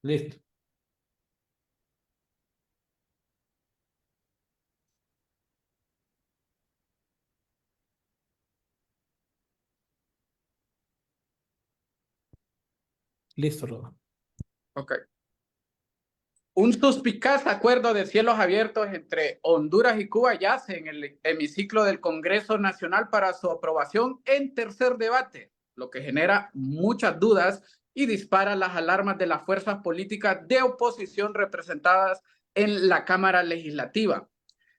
Listo, listo, Rodo. Ok. Un suspicaz acuerdo de cielos abiertos entre Honduras y Cuba yace en el hemiciclo del Congreso Nacional para su aprobación en tercer debate, lo que genera muchas dudas y dispara las alarmas de las fuerzas políticas de oposición representadas en la Cámara Legislativa.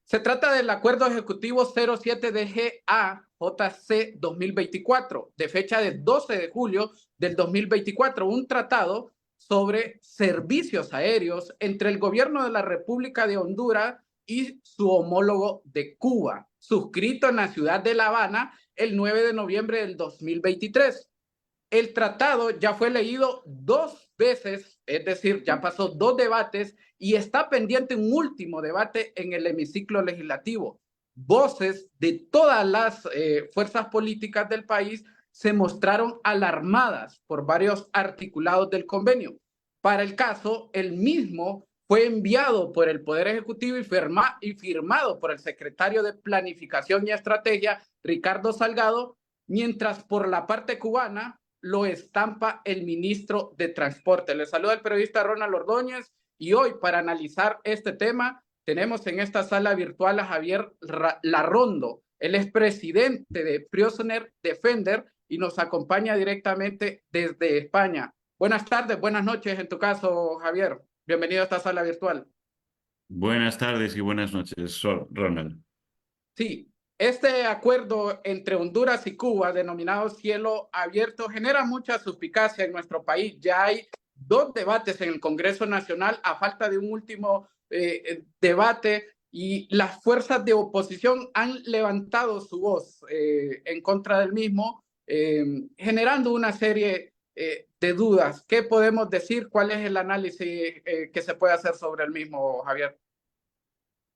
Se trata del Acuerdo Ejecutivo 07DGA JC 2024, de fecha de 12 de julio del 2024, un tratado sobre servicios aéreos entre el gobierno de la República de Honduras y su homólogo de Cuba, suscrito en la ciudad de La Habana el 9 de noviembre del 2023. El tratado ya fue leído dos veces, es decir, ya pasó dos debates y está pendiente un último debate en el hemiciclo legislativo. Voces de todas las fuerzas políticas del país se mostraron alarmadas por varios articulados del convenio. Para el caso, el mismo fue enviado por el Poder Ejecutivo y firmado por el secretario de Planificación y Estrategia, Ricardo Salgado, mientras por la parte cubana lo estampa el ministro de Transporte. Les saluda el periodista Ronald Ordóñez y hoy para analizar este tema tenemos en esta sala virtual a Javier Larrondo. Él es presidente de Prisoner Defender y nos acompaña directamente desde España. Buenas tardes, buenas noches en tu caso, Javier. Bienvenido a esta sala virtual. Buenas tardes y buenas noches, Ronald. Sí, este acuerdo entre Honduras y Cuba, denominado Cielo Abierto, genera mucha suspicacia en nuestro país. Ya hay dos debates en el Congreso Nacional a falta de un último debate y las fuerzas de oposición han levantado su voz en contra del mismo, generando una serie de dudas. ¿Qué podemos decir? ¿Cuál es el análisis que se puede hacer sobre el mismo, Javier?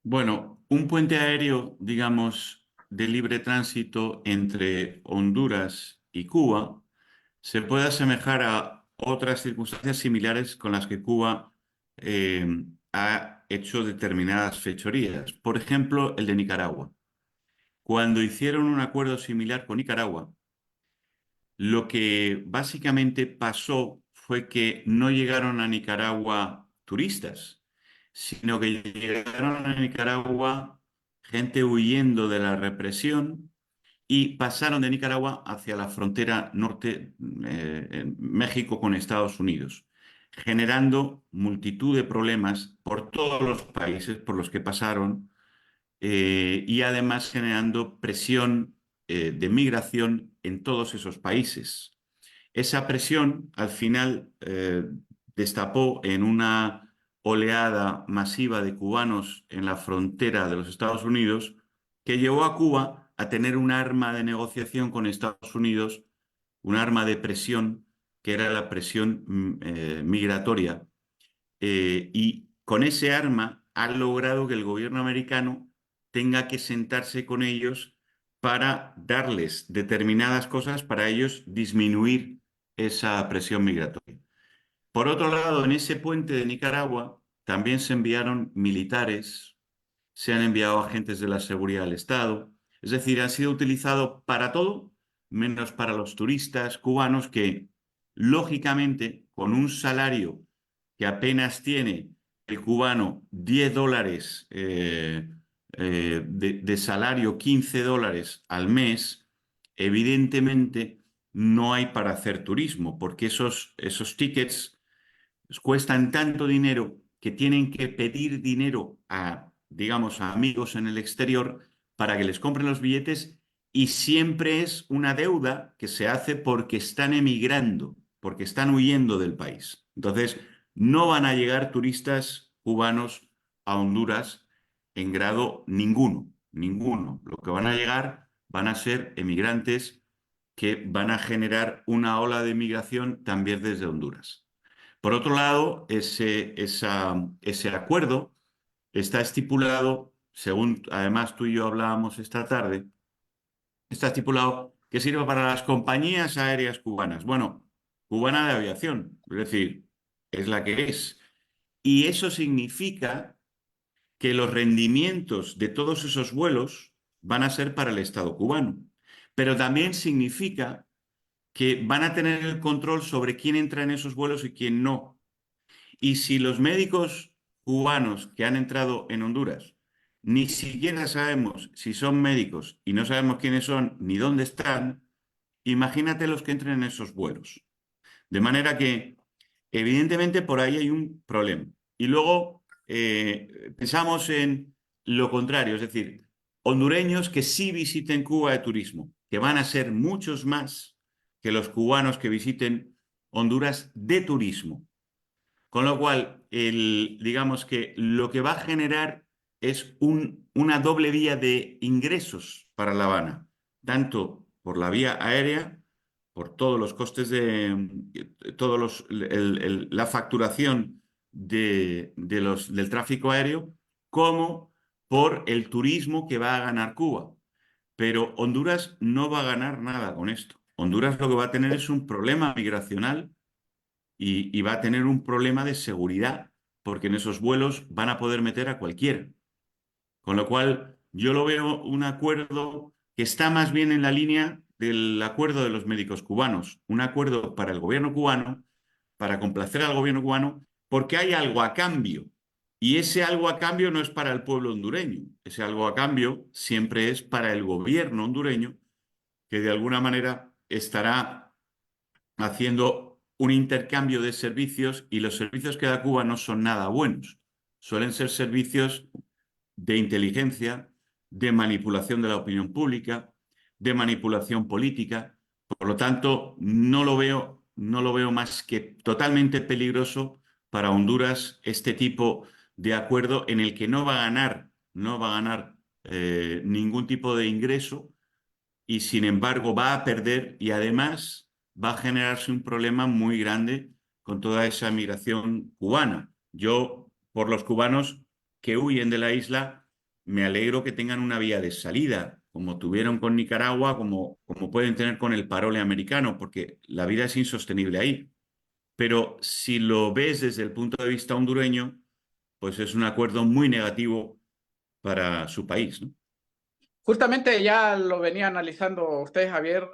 Bueno, un puente aéreo, digamos, de libre tránsito entre Honduras y Cuba se puede asemejar a otras circunstancias similares con las que Cuba eh, ha hecho determinadas fechorías. Por ejemplo, el de Nicaragua. Cuando hicieron un acuerdo similar con Nicaragua, lo que básicamente pasó fue que no llegaron a Nicaragua turistas, sino que llegaron a Nicaragua gente huyendo de la represión y pasaron de Nicaragua hacia la frontera norte, en México con Estados Unidos, generando multitud de problemas por todos los países por los que pasaron y además generando presión de migración en todos esos países. Esa presión al final destapó en una oleada masiva de cubanos en la frontera de los Estados Unidos que llevó a Cuba a tener un arma de negociación con Estados Unidos, un arma de presión que era la presión migratoria. Y con ese arma ha logrado que el gobierno americano tenga que sentarse con ellos para darles determinadas cosas para ellos disminuir esa presión migratoria. Por otro lado, en ese puente de Nicaragua también se enviaron militares, se han enviado agentes de la seguridad del Estado, es decir, han sido utilizados para todo, menos para los turistas cubanos que, lógicamente, con un salario que apenas tiene el cubano $10 de salario, $15 al mes, evidentemente no hay para hacer turismo, porque esos tickets cuestan tanto dinero que tienen que pedir dinero a, digamos, a amigos en el exterior para que les compren los billetes y siempre es una deuda que se hace porque están emigrando, porque están huyendo del país. Entonces, no van a llegar turistas cubanos a Honduras en grado ninguno, ninguno. Lo que van a llegar van a ser emigrantes que van a generar una ola de migración también desde Honduras. Por otro lado, ese acuerdo está estipulado, según además tú y yo hablábamos esta tarde, está estipulado que sirva para las compañías aéreas cubanas. Bueno, cubana de aviación, es decir, es la que es. Y eso significa que los rendimientos de todos esos vuelos van a ser para el Estado cubano. Pero también significa que van a tener el control sobre quién entra en esos vuelos y quién no. Y si los médicos cubanos que han entrado en Honduras ni siquiera sabemos si son médicos y no sabemos quiénes son ni dónde están, imagínate los que entren en esos vuelos. De manera que, evidentemente, por ahí hay un problema. Y luego pensamos en lo contrario, es decir, hondureños que sí visiten Cuba de turismo, que van a ser muchos más que los cubanos que visiten Honduras de turismo. Con lo cual, digamos que lo que va a generar es una doble vía de ingresos para La Habana, tanto por la vía aérea, por todos los costes la facturación del tráfico aéreo, como por el turismo que va a ganar Cuba. Pero Honduras no va a ganar nada con esto. Honduras lo que va a tener es un problema migracional y va a tener un problema de seguridad, porque en esos vuelos van a poder meter a cualquiera. Con lo cual, yo lo veo un acuerdo que está más bien en la línea del acuerdo de los médicos cubanos, un acuerdo para el gobierno cubano, para complacer al gobierno cubano, porque hay algo a cambio. Y ese algo a cambio no es para el pueblo hondureño, ese algo a cambio siempre es para el gobierno hondureño, que de alguna manera estará haciendo un intercambio de servicios, y los servicios que da Cuba no son nada buenos. Suelen ser servicios de inteligencia, de manipulación de la opinión pública, de manipulación política. Por lo tanto, no lo veo más que totalmente peligroso para Honduras este tipo de acuerdo en el que no va a ganar ningún tipo de ingreso, y sin embargo va a perder, y además va a generarse un problema muy grande con toda esa migración cubana. Yo, por los cubanos que huyen de la isla, me alegro que tengan una vía de salida, como tuvieron con Nicaragua, como pueden tener con el parole americano, porque la vida es insostenible ahí. Pero si lo ves desde el punto de vista hondureño, pues es un acuerdo muy negativo para su país, ¿no? Justamente ya lo venía analizando usted, Javier.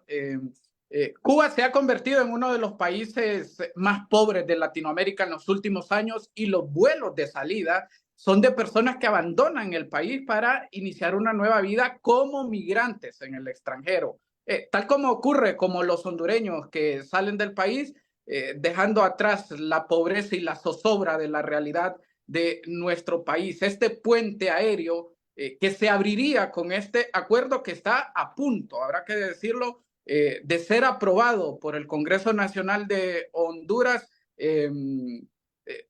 Cuba se ha convertido en uno de los países más pobres de Latinoamérica en los últimos años, y los vuelos de salida son de personas que abandonan el país para iniciar una nueva vida como migrantes en el extranjero. Tal como ocurre como los hondureños que salen del país, dejando atrás la pobreza y la zozobra de la realidad de nuestro país. Este puente aéreo que se abriría con este acuerdo que está a punto, habrá que decirlo, de ser aprobado por el Congreso Nacional de Honduras,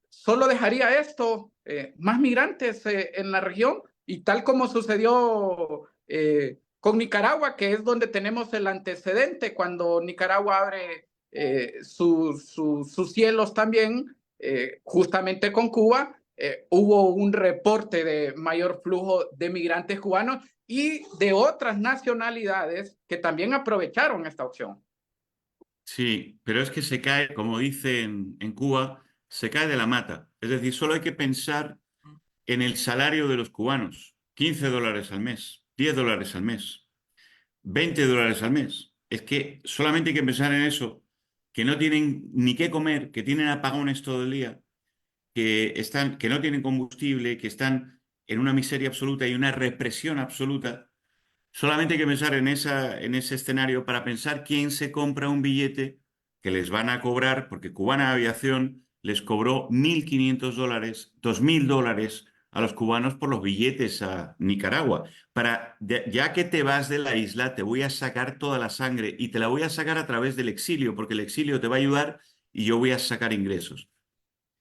solo dejaría esto más migrantes en la región, y tal como sucedió con Nicaragua, que es donde tenemos el antecedente, cuando Nicaragua abre sus cielos también, justamente con Cuba. Hubo un reporte de mayor flujo de migrantes cubanos y de otras nacionalidades que también aprovecharon esta opción. Sí, pero es que se cae, como dicen en Cuba, se cae de la mata. Es decir, solo hay que pensar en el salario de los cubanos: $15 al mes, $10 al mes, $20 al mes. Es que solamente hay que pensar en eso, que no tienen ni qué comer, que tienen apagones todo el día, que no tienen combustible, que están en una miseria absoluta y una represión absoluta. Solamente hay que pensar en ese escenario para pensar quién se compra un billete que les van a cobrar, porque Cubana Aviación les cobró $1.500, $2.000 a los cubanos por los billetes a Nicaragua. Ya que te vas de la isla, te voy a sacar toda la sangre, y te la voy a sacar a través del exilio, porque el exilio te va a ayudar y yo voy a sacar ingresos.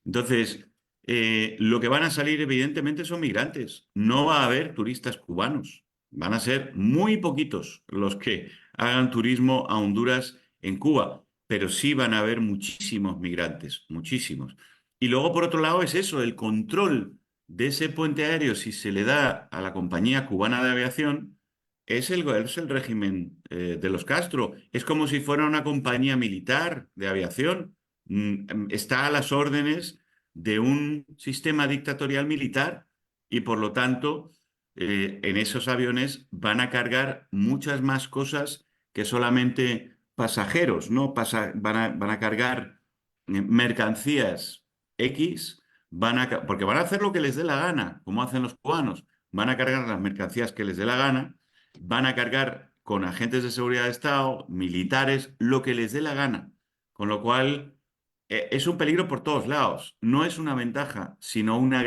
Entonces, lo que van a salir evidentemente son migrantes. No va a haber turistas cubanos. Van a ser muy poquitos los que hagan turismo a Honduras en Cuba, pero sí van a haber muchísimos migrantes, muchísimos. Y luego, por otro lado, es eso, el control de ese puente aéreo, si se le da a la compañía cubana de aviación, es el régimen de los Castro. Es como si fuera una compañía militar de aviación. está a las órdenes de un sistema dictatorial militar y por lo tanto en esos aviones van a cargar muchas más cosas que solamente pasajeros, ¿no? Van a cargar mercancías X, porque van a hacer lo que les dé la gana, como hacen los cubanos. Van a cargar las mercancías que les dé la gana, van a cargar con agentes de seguridad de Estado, militares, lo que les dé la gana. Con lo cual, es un peligro por todos lados. No es una ventaja, sino una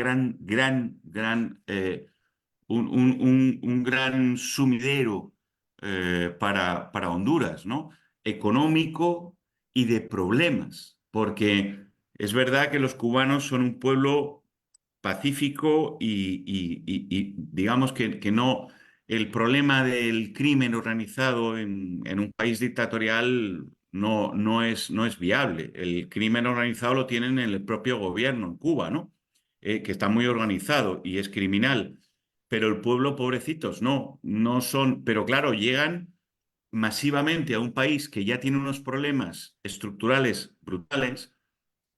un gran sumidero para Honduras, ¿no? Económico y de problemas, porque es verdad que los cubanos son un pueblo pacífico y digamos que no, el problema del crimen organizado en un país dictatorial no es viable. El crimen organizado lo tienen en el propio gobierno en Cuba, ¿no? Que está muy organizado y es criminal. Pero el pueblo, pobrecitos, no son. Pero claro, llegan masivamente a un país que ya tiene unos problemas estructurales brutales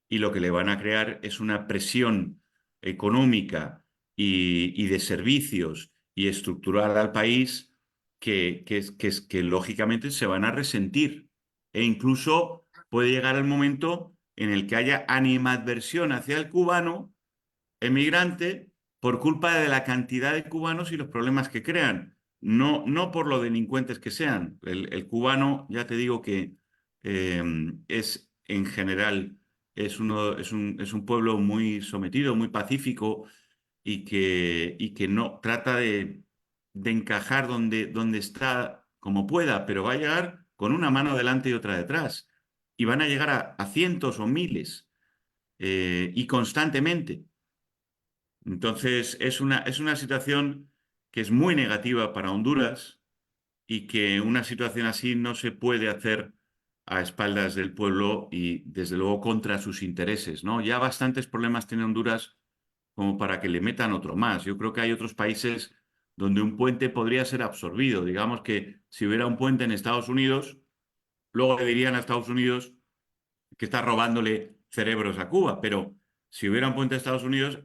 y lo que le van a crear es una presión económica y de servicios y estructural al país que lógicamente se van a resentir. E incluso puede llegar el momento en el que haya animadversión hacia el cubano emigrante por culpa de la cantidad de cubanos y los problemas que crean. No por lo delincuentes que sean. El cubano, ya te digo que eh, es en general es un pueblo muy sometido, muy pacífico y que no trata de encajar donde está como pueda, pero va a llegar con una mano delante y otra detrás. Y van a llegar a cientos o miles y constantemente. Entonces, es una situación que es muy negativa para Honduras y que una situación así no se puede hacer a espaldas del pueblo y, desde luego, contra sus intereses, ¿no? Ya bastantes problemas tiene Honduras como para que le metan otro más. Yo creo que hay otros países donde un puente podría ser absorbido. Digamos que si hubiera un puente en Estados Unidos, luego le dirían a Estados Unidos que está robándole cerebros a Cuba, pero si hubiera un puente a Estados Unidos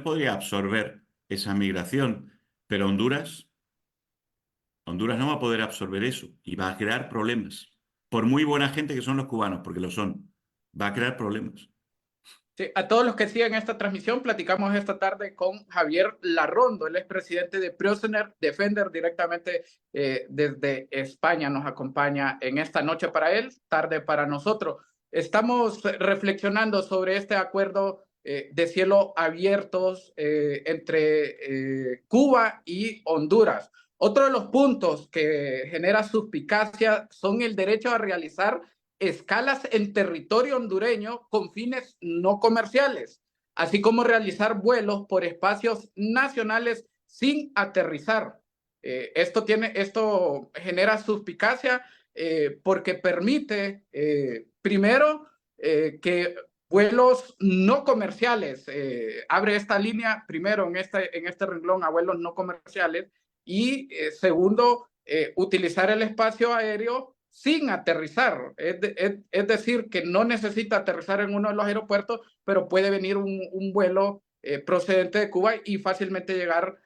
podría absorber esa migración, pero Honduras no va a poder absorber eso y va a crear problemas. Por muy buena gente que son los cubanos, porque lo son, va a crear problemas. Sí, a todos los que siguen esta transmisión, platicamos esta tarde con Javier Larrondo, él es presidente de Prisoner Defender, directamente desde España, nos acompaña en esta noche para él, tarde para nosotros. Estamos reflexionando sobre este acuerdo de cielo abiertos entre Cuba y Honduras. Otro de los puntos que genera suspicacia son el derecho a realizar escalas en territorio hondureño con fines no comerciales, así como realizar vuelos por espacios nacionales sin aterrizar. Esto genera suspicacia porque permite, primero, que vuelos no comerciales, abre esta línea primero en este renglón a vuelos no comerciales y segundo, utilizar el espacio aéreo sin aterrizar. Es decir, que no necesita aterrizar en uno de los aeropuertos, pero puede venir un vuelo procedente de Cuba y fácilmente llegar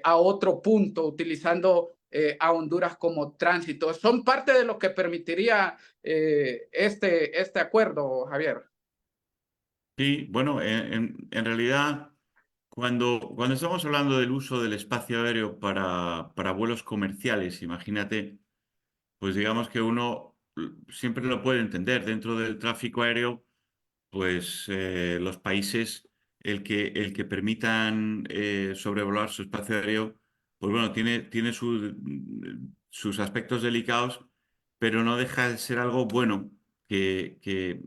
a otro punto utilizando a Honduras como tránsito. Son parte de lo que permitiría este acuerdo, Javier. Sí, bueno, en realidad, cuando estamos hablando del uso del espacio aéreo para vuelos comerciales, imagínate, pues digamos que uno siempre lo puede entender. Dentro del tráfico aéreo, pues los países, el que permitan sobrevolar su espacio aéreo, pues bueno, tiene sus aspectos delicados, pero no deja de ser algo bueno que, que,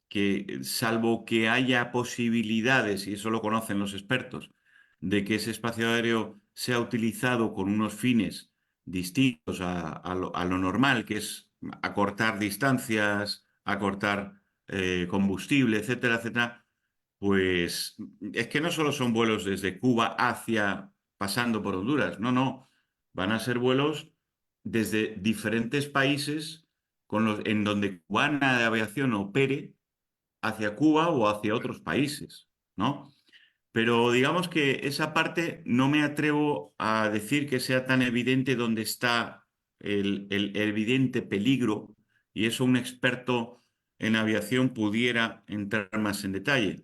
que salvo que haya posibilidades, y eso lo conocen los expertos, de que ese espacio aéreo sea utilizado con unos fines distintos a lo normal, que es acortar distancias, acortar combustible, etcétera, etcétera, pues es que no solo son vuelos desde Cuba hacia pasando por Honduras, no, van a ser vuelos desde diferentes países en donde Cubana de Aviación opere hacia Cuba o hacia otros países, ¿no? Pero digamos que esa parte no me atrevo a decir que sea tan evidente dónde está el evidente peligro, y eso un experto en aviación pudiera entrar más en detalle.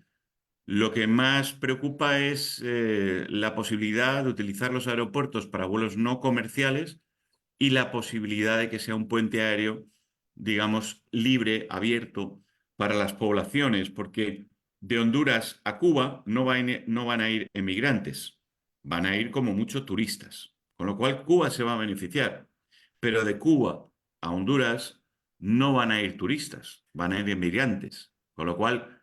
Lo que más preocupa es la posibilidad de utilizar los aeropuertos para vuelos no comerciales y la posibilidad de que sea un puente aéreo, digamos, libre, abierto para las poblaciones, porque de Honduras a Cuba no van a ir emigrantes, van a ir como mucho turistas, con lo cual Cuba se va a beneficiar, pero de Cuba a Honduras no van a ir turistas, van a ir emigrantes, con lo cual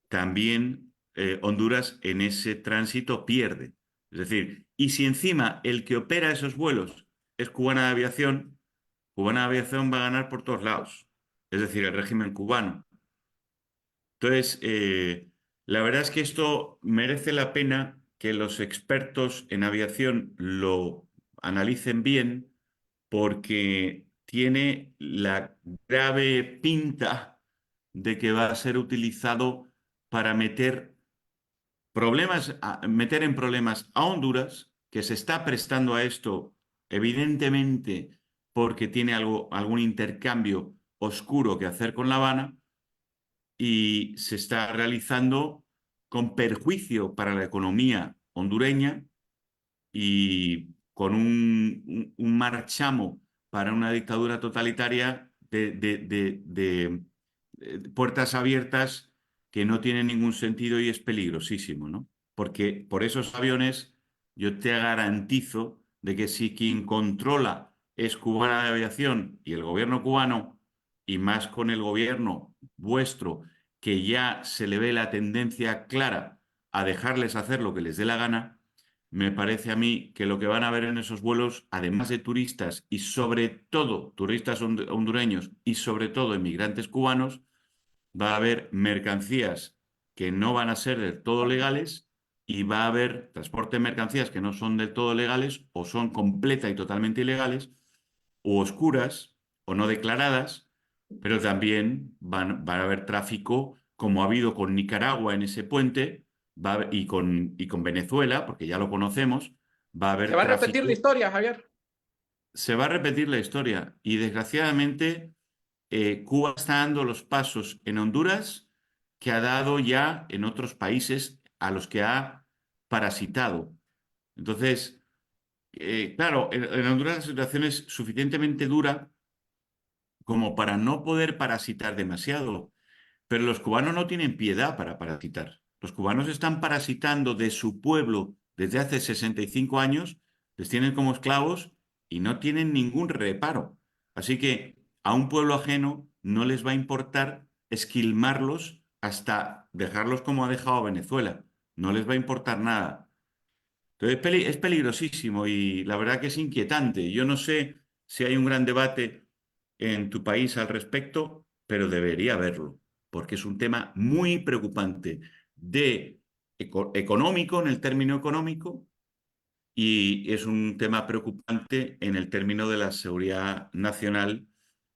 también Honduras en ese tránsito pierde. Es decir, y si encima el que opera esos vuelos es Cubana de Aviación va a ganar por todos lados, es decir, el régimen cubano. Entonces, la verdad es que esto merece la pena que los expertos en aviación lo analicen bien, porque tiene la grave pinta de que va a ser utilizado para meter en problemas a Honduras, que se está prestando a esto, evidentemente, porque tiene algún intercambio oscuro que hacer con La Habana, y se está realizando con perjuicio para la economía hondureña y con un marchamo para una dictadura totalitaria de puertas abiertas, que no tiene ningún sentido y es peligrosísimo, ¿no? Porque por esos aviones yo te garantizo de que si quien controla es Cubana de Aviación y el gobierno cubano, y más con el gobierno vuestro, que ya se le ve la tendencia clara a dejarles hacer lo que les dé la gana, me parece a mí que lo que van a ver en esos vuelos, además de turistas y sobre todo turistas hondureños y sobre todo inmigrantes cubanos, va a haber mercancías que no van a ser del todo legales, y va a haber transporte de mercancías que no son del todo legales o son completa y totalmente ilegales o oscuras o no declaradas, pero también van a haber tráfico, como ha habido con Nicaragua en ese puente, y con Venezuela, porque ya lo conocemos, va a Se haber va a repetir la tráfico. historia, Javier. Se va a repetir la historia y desgraciadamente Cuba está dando los pasos en Honduras que ha dado ya en otros países a los que ha parasitado. Entonces, claro, en Honduras la situación es suficientemente dura como para no poder parasitar demasiado. Pero los cubanos no tienen piedad para parasitar. Los cubanos están parasitando de su pueblo desde hace 65 años, les tienen como esclavos y no tienen ningún reparo. Así que a un pueblo ajeno no les va a importar esquilmarlos hasta dejarlos como ha dejado a Venezuela. No les va a importar nada. Entonces es peligrosísimo y la verdad que es inquietante. Yo no sé si hay un gran debate en tu país al respecto, pero debería haberlo, porque es un tema muy preocupante económico, en el término económico, y es un tema preocupante en el término de la seguridad nacional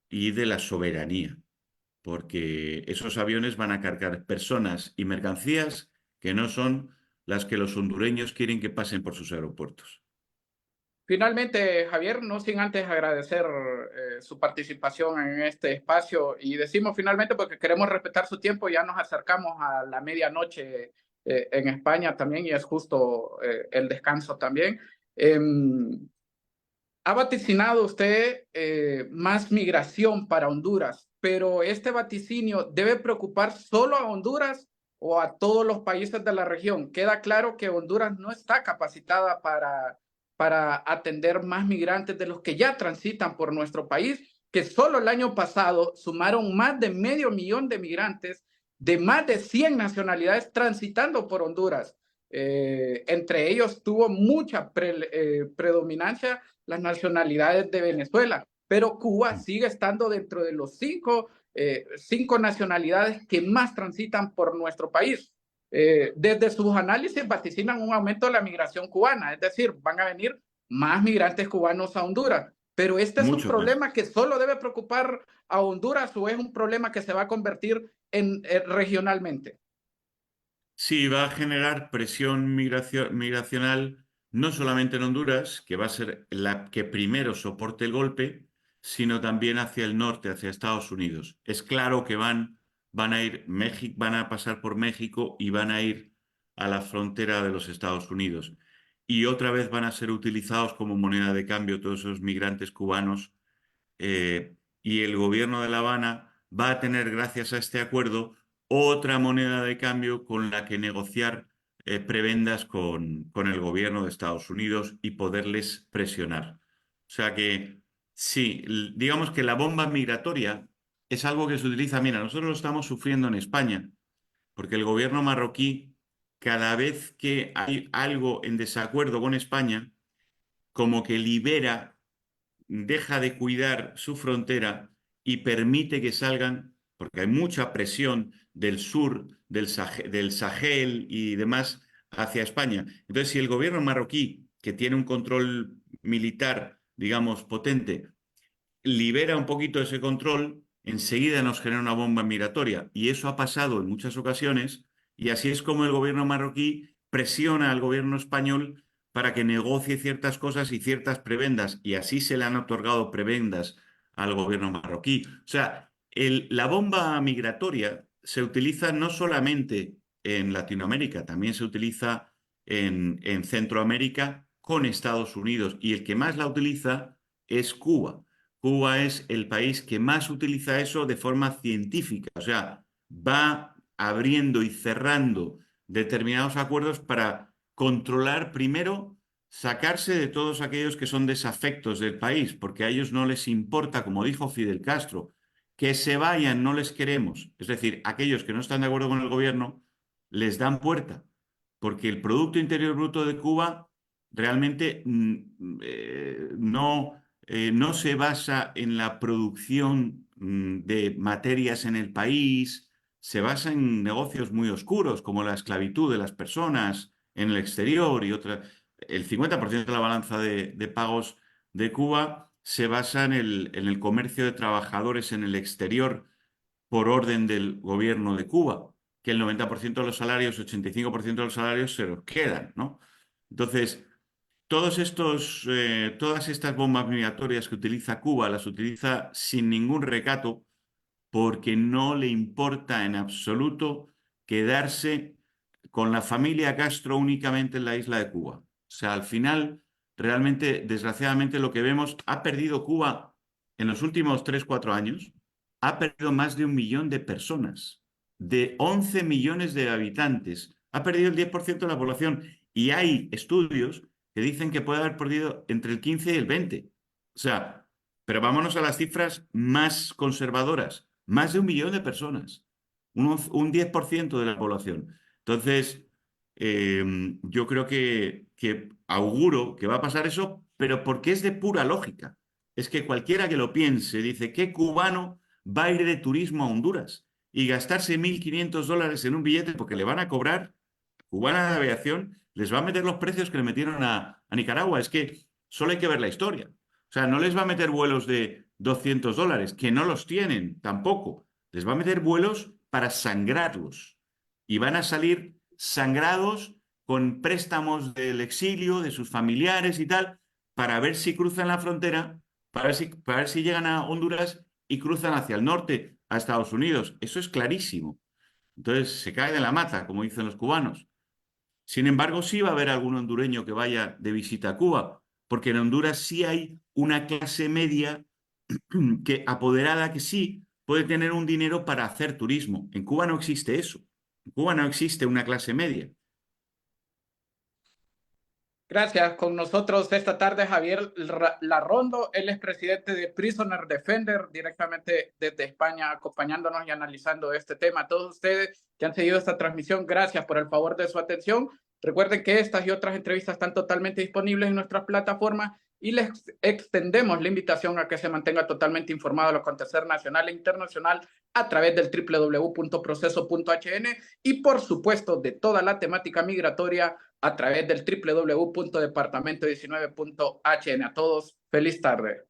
y de la soberanía, porque esos aviones van a cargar personas y mercancías que no son las que los hondureños quieren que pasen por sus aeropuertos. Finalmente, Javier, no sin antes agradecer su participación en este espacio, y decimos finalmente porque queremos respetar su tiempo, ya nos acercamos a la medianoche en España también y es justo el descanso también. Ha vaticinado usted más migración para Honduras, pero ¿este vaticinio debe preocupar solo a Honduras o a todos los países de la región? Queda claro que Honduras no está capacitada para atender más migrantes de los que ya transitan por nuestro país, que solo el año pasado sumaron más de 500,000 de migrantes de más de 100 nacionalidades transitando por Honduras. Entre ellos tuvo mucha predominancia las nacionalidades de Venezuela, pero Cuba sigue estando dentro de los cinco nacionalidades que más transitan por nuestro país. Desde sus análisis vaticinan un aumento de la migración cubana, es decir, van a venir más migrantes cubanos a Honduras, Pero este es un Mucho más. problema que solo debe preocupar a Honduras, o es un problema que se va a convertir en regionalmente. Sí, va a generar presión migracional no solamente en Honduras, que va a ser la que primero soporte el golpe, sino también hacia el norte, hacia Estados Unidos. Es claro que van a pasar por México y van a ir a la frontera de los Estados Unidos. Y otra vez van a ser utilizados como moneda de cambio todos esos migrantes cubanos. Y el gobierno de La Habana va a tener, gracias a este acuerdo, otra moneda de cambio con la que negociar prebendas con el gobierno de Estados Unidos y poderles presionar. O sea que sí, digamos que la bomba migratoria es algo que se utiliza. Mira, nosotros lo estamos sufriendo en España, porque el gobierno marroquí, cada vez que hay algo en desacuerdo con España, como que deja de cuidar su frontera y permite que salgan, porque hay mucha presión del sur, del Sahel y demás hacia España. Entonces, si el gobierno marroquí, que tiene un control militar, digamos, potente, libera un poquito ese control, enseguida nos genera una bomba migratoria. Y eso ha pasado en muchas ocasiones, y así es como el gobierno marroquí presiona al gobierno español para que negocie ciertas cosas y ciertas prebendas, y así se le han otorgado prebendas al gobierno marroquí. O sea, la bomba migratoria se utiliza no solamente en Latinoamérica, también se utiliza en Centroamérica con Estados Unidos, y el que más la utiliza es Cuba. Cuba es el país que más utiliza eso de forma científica, o sea, va abriendo y cerrando determinados acuerdos para controlar primero, sacarse de todos aquellos que son desafectos del país, porque a ellos no les importa, como dijo Fidel Castro, que se vayan, no les queremos. Es decir, aquellos que no están de acuerdo con el gobierno les dan puerta, porque el Producto Interior Bruto de Cuba realmente no se basa en la producción de materias en el país, se basa en negocios muy oscuros, como la esclavitud de las personas en el exterior y otras. El 50% de la balanza de pagos de Cuba se basa en el comercio de trabajadores en el exterior por orden del gobierno de Cuba, que el 90% de los salarios, 85% de los salarios se los quedan, ¿no? Entonces, todas estas bombas migratorias que utiliza Cuba las utiliza sin ningún recato, porque no le importa en absoluto quedarse con la familia Castro únicamente en la isla de Cuba. O sea, al final, realmente, desgraciadamente, lo que vemos, ha perdido Cuba en los últimos 3-4 años, ha perdido más de 1 millón de personas, de 11 millones de habitantes, ha perdido el 10% de la población, y hay estudios que dicen que puede haber perdido entre el 15 y el 20. O sea, pero vámonos a las cifras más conservadoras. Más de 1 millón de personas, un 10% de la población. Entonces, yo creo que auguro que va a pasar eso, pero porque es de pura lógica. Es que cualquiera que lo piense dice, ¿qué cubano va a ir de turismo a Honduras y gastarse $1.500 en un billete porque le van a cobrar? Cubana de Aviación les va a meter los precios que le metieron a Nicaragua. Es que solo hay que ver la historia. O sea, no les va a meter vuelos de $200, que no los tienen tampoco. Les va a meter vuelos para sangrarlos. Y van a salir sangrados con préstamos del exilio, de sus familiares y tal, para ver si cruzan la frontera, para ver si llegan a Honduras y cruzan hacia el norte, a Estados Unidos. Eso es clarísimo. Entonces se cae de la mata, como dicen los cubanos. Sin embargo, sí va a haber algún hondureño que vaya de visita a Cuba, porque en Honduras sí hay una clase media apoderada que sí puede tener un dinero para hacer turismo. En Cuba no existe eso. En Cuba no existe una clase media. Gracias. Con nosotros esta tarde Javier Larrondo, él es presidente de Prisoner Defender, directamente desde España, acompañándonos y analizando este tema. A todos ustedes que han seguido esta transmisión, gracias por el favor de su atención. Recuerden que estas y otras entrevistas están totalmente disponibles en nuestras plataformas y les extendemos la invitación a que se mantenga totalmente informado de lo acontecer nacional e internacional a través del www.proceso.hn y, por supuesto, de toda la temática migratoria a través del www.departamento19.hn. A todos, feliz tarde.